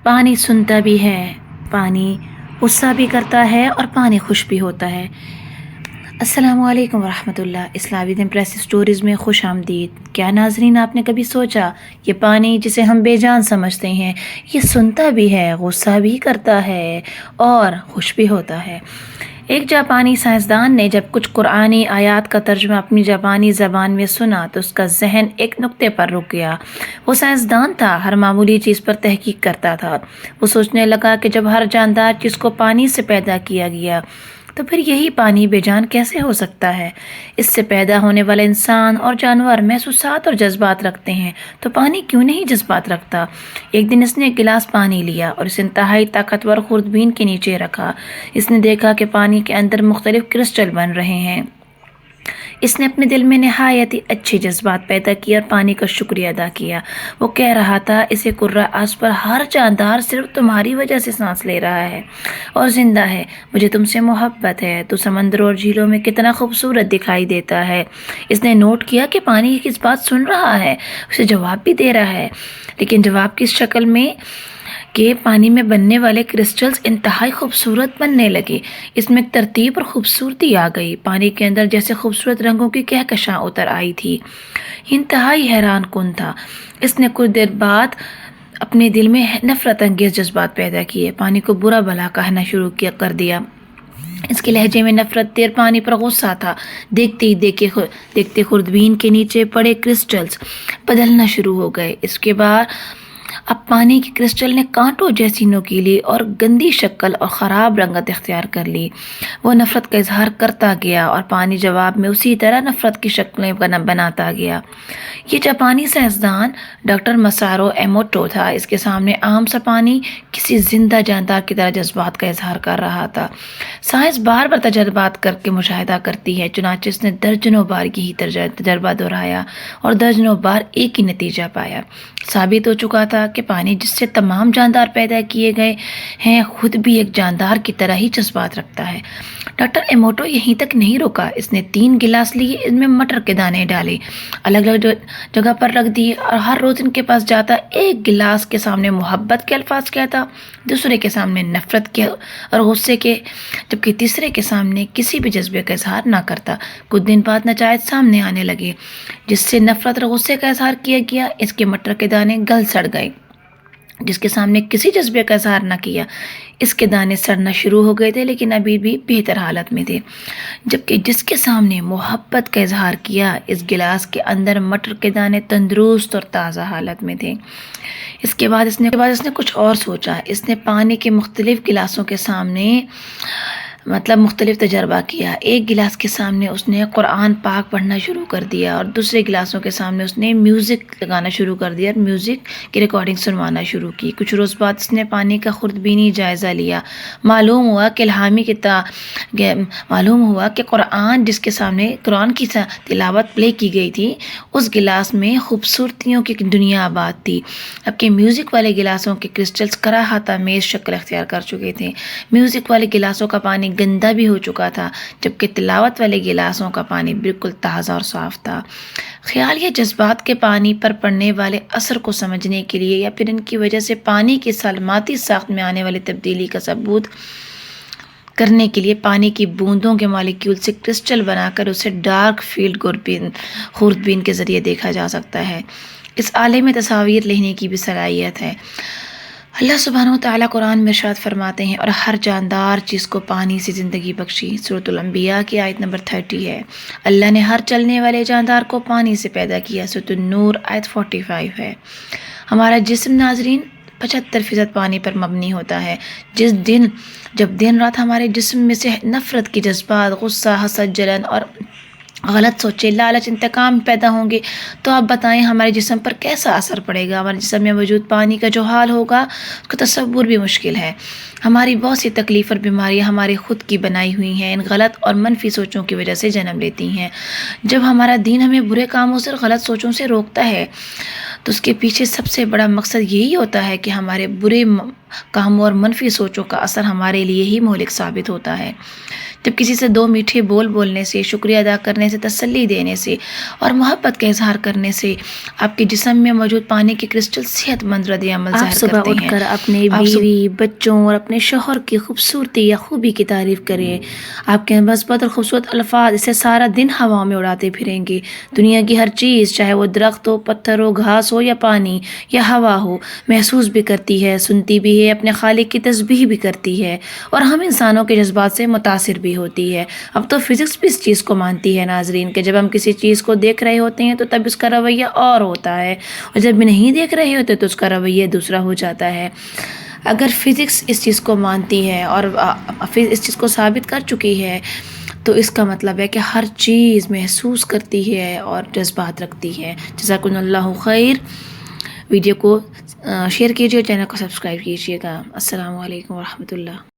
پانی سنتا بھی ہے، پانی غصہ بھی کرتا ہے اور پانی خوش بھی ہوتا ہے۔ السلام علیکم ورحمۃ اللہ۔ اسلامی دن پریس سٹوریز میں خوش آمدید۔ کیا ناظرین آپ نے کبھی سوچا یہ پانی جسے ہم بے جان سمجھتے ہیں یہ سنتا بھی ہے، غصہ بھی کرتا ہے اور خوش بھی ہوتا ہے؟ ایک جاپانی سائنسدان نے جب کچھ قرآنی آیات کا ترجمہ اپنی جاپانی زبان میں سنا تو اس کا ذہن ایک نقطے پر رک گیا۔ وہ سائنسدان تھا، ہر معمولی چیز پر تحقیق کرتا تھا۔ وہ سوچنے لگا کہ جب ہر جاندار چیز کو پانی سے پیدا کیا گیا تو پھر یہی پانی بے جان کیسے ہو سکتا ہے؟ اس سے پیدا ہونے والے انسان اور جانور محسوسات اور جذبات رکھتے ہیں تو پانی کیوں نہیں جذبات رکھتا؟ ایک دن اس نے ایک گلاس پانی لیا اور اسے انتہائی طاقتور خوردبین کے نیچے رکھا۔ اس نے دیکھا کہ پانی کے اندر مختلف کرسٹل بن رہے ہیں۔ اس نے اپنے دل میں نہایت ہی اچھے جذبات پیدا کیے اور پانی کا شکریہ ادا کیا۔ وہ کہہ رہا تھا، اسے کرۂ ارض پر ہر جاندار صرف تمہاری وجہ سے سانس لے رہا ہے اور زندہ ہے۔ مجھے تم سے محبت ہے۔ تو سمندروں اور جھیلوں میں کتنا خوبصورت دکھائی دیتا ہے۔ اس نے نوٹ کیا کہ پانی کس بات سن رہا ہے، اسے جواب بھی دے رہا ہے، لیکن جواب کی شکل میں کہ پانی میں بننے والے کرسٹلز انتہائی خوبصورت بننے لگے۔ اس میں ایک ترتیب اور خوبصورتی آ گئی۔ پانی کے اندر جیسے خوبصورت رنگوں کی کہکشاں اتر آئی تھی۔ انتہائی حیران کن تھا۔ اس نے کچھ دیر بعد اپنے دل میں نفرت انگیز جذبات پیدا کیے۔ پانی کو برا بھلا کہنا شروع کر دیا۔ اس کے لہجے میں نفرت تیر، پانی پر غصہ تھا۔ دیکھتے ہی دیکھتے خوردبین کے نیچے پڑے کرسٹلز بدلنا شروع ہو گئے۔ اس کے بعد اب پانی کے کرسٹل نے کانٹوں جیسی نوکیلی اور گندی شکل اور خراب رنگت اختیار کر لی۔ وہ نفرت کا اظہار کرتا گیا اور پانی جواب میں اسی طرح نفرت کی شکلیں بناتا گیا۔ یہ جاپانی سائنسدان ڈاکٹر مسارو ایموٹو تھا۔ اس کے سامنے عام سا پانی کسی زندہ جاندار کی طرح جذبات کا اظہار کر رہا تھا۔ سائنس بار بار تجربات کر کے مشاہدہ کرتی ہے، چنانچہ اس نے درجنوں بار یہی تجربہ دہرایا اور درجنوں بار ایک ہی نتیجہ پایا۔ ثابت ہو چکا تھا کہ پانی جس سے تمام جاندار پیدا کیے گئے ہیں خود بھی ایک جاندار کی طرح ہی جذبات رکھتا ہے۔ ڈاکٹر ایموٹو یہیں تک نہیں رکا۔ اس نے 3 گلاس لیے، ان میں مٹر کے دانے ڈالے، الگ الگ جگہ پر رکھ دیے اور ہر روز ان کے پاس جاتا، ایک گلاس کے سامنے محبت کے الفاظ کہتا، دوسرے کے سامنے نفرت کے اور غصے کے، جبکہ تیسرے کے سامنے کسی بھی جذبے کا اظہار نہ کرتا۔ کچھ دن بعد نتائج سامنے آنے لگے۔ جس سے نفرت اور غصے کا اظہار کیا گیا، اس کے مٹر کے دانے گل سڑ گئے۔ جس کے سامنے کسی جذبے کا اظہار نہ کیا، اس کے دانے سڑنا شروع ہو گئے تھے لیکن ابھی بھی بہتر حالت میں تھے۔ جبکہ جس کے سامنے محبت کا اظہار کیا، اس گلاس کے اندر مٹر کے دانے تندرست اور تازہ حالت میں تھے۔ اس کے بعد اس نے کچھ اور سوچا۔ اس نے پانی کے مختلف گلاسوں کے سامنے مختلف تجربہ کیا۔ ایک گلاس کے سامنے اس نے قرآن پاک پڑھنا شروع کر دیا اور دوسرے گلاسوں کے سامنے اس نے میوزک لگانا شروع کر دیا اور میوزک کی ریکارڈنگ سنوانا شروع کی۔ کچھ روز بعد اس نے پانی کا خوردبینی جائزہ لیا۔ معلوم ہوا کہ قرآن جس کے سامنے قرآن کی تلاوت پلے کی گئی تھی، اس گلاس میں خوبصورتیوں کی دنیا آباد تھی، جبکہ میوزک والے گلاسوں کے کرسٹلز کراہت آمیز شکل اختیار کر چکے تھے۔ میوزک والے گلاسوں کا پانی گندا بھی ہو چکا تھا، جبکہ تلاوت والے گلاسوں کا پانی بالکل تازہ اور صاف تھا۔ خیال یہ جذبات کے پانی پر پڑنے والے اثر کو سمجھنے کے لیے یا پھر ان کی وجہ سے پانی کی سالماتی ساخت میں آنے والی تبدیلی کا ثبوت کرنے کے لیے پانی کی بوندوں کے مالیکیول سے کرسٹل بنا کر اسے ڈارک فیلڈ خوردبین کے ذریعے دیکھا جا سکتا ہے۔ اس آلے میں تصاویر لینے کی بھی صلاحیت ہے۔ اللہ سبحانہ و تعالیٰ قرآن میں ارشاد فرماتے ہیں، اور ہر جاندار چیز کو پانی سے زندگی بخشی۔ سورۃ الانبیاء کی آیت نمبر 30 ہے۔ اللہ نے ہر چلنے والے جاندار کو پانی سے پیدا کیا۔ سورۃ النور آیت 45 ہے۔ ہمارا جسم ناظرین 75% پانی پر مبنی ہوتا ہے۔ جب دن رات ہمارے جسم میں سے نفرت کی جذبات، غصہ، حسد، جلن اور غلط سوچے، لالچ، انتقام پیدا ہوں گے تو آپ بتائیں ہمارے جسم پر کیسا اثر پڑے گا؟ ہمارے جسم میں موجود پانی کا جو حال ہوگا اس کا تصور بھی مشکل ہے۔ ہماری بہت سی تکلیف اور بیماریاں ہمارے خود کی بنائی ہوئی ہیں، ان غلط اور منفی سوچوں کی وجہ سے جنم لیتی ہیں۔ جب ہمارا دین ہمیں برے کاموں سے اور غلط سوچوں سے روکتا ہے تو اس کے پیچھے سب سے بڑا مقصد یہی ہوتا ہے کہ ہمارے برے کاموں اور منفی سوچوں کا اثر ہمارے لیے ہی مہلک ثابت ہوتا ہے۔ جب کسی سے دو میٹھے بول بولنے سے، شکریہ ادا کرنے سے، تسلی دینے سے اور محبت کا اظہار کرنے سے آپ کے جسم میں موجود پانی کے کرسٹل صحت مند رد عمل ظاہر کرتے ہیں۔ آپ صبح اٹھ کر اپنے بیوی، بچوں اور اپنے شوہر کی خوبصورتی یا خوبی کی تعریف کریں۔ آپ کے مثبت اور خوبصورت الفاظ اسے سارا دن ہوا میں اڑاتے پھریں گے۔ دنیا کی ہر چیز، چاہے وہ درخت ہو، پتھر ہو، گھاس ہو یا پانی یا ہوا ہو، محسوس بھی کرتی ہے، سنتی بھی ہے، اپنے خالق کی تسبیح بھی کرتی ہے اور ہم انسانوں کے جذبات سے متاثر بھی ہوتی ہے۔ اب تو فزکس بھی اس چیز کو مانتی ہے ناظرین، کہ جب ہم کسی چیز کو دیکھ رہے ہوتے ہیں تو تب اس کا رویہ اور ہوتا ہے، اور جب نہیں دیکھ رہے ہوتے تو اس کا رویہ دوسرا ہو جاتا ہے۔ اگر فزکس اس چیز کو مانتی ہے اور اس چیز کو ثابت کر چکی ہے تو اس کا مطلب ہے کہ ہر چیز محسوس کرتی ہے اور جذبات رکھتی ہے۔ جزاکم اللہ خیر۔ ویڈیو کو شیئر کیجیے، چینل کو سبسکرائب کیجیے گا۔ السلام علیکم ورحمۃ اللہ۔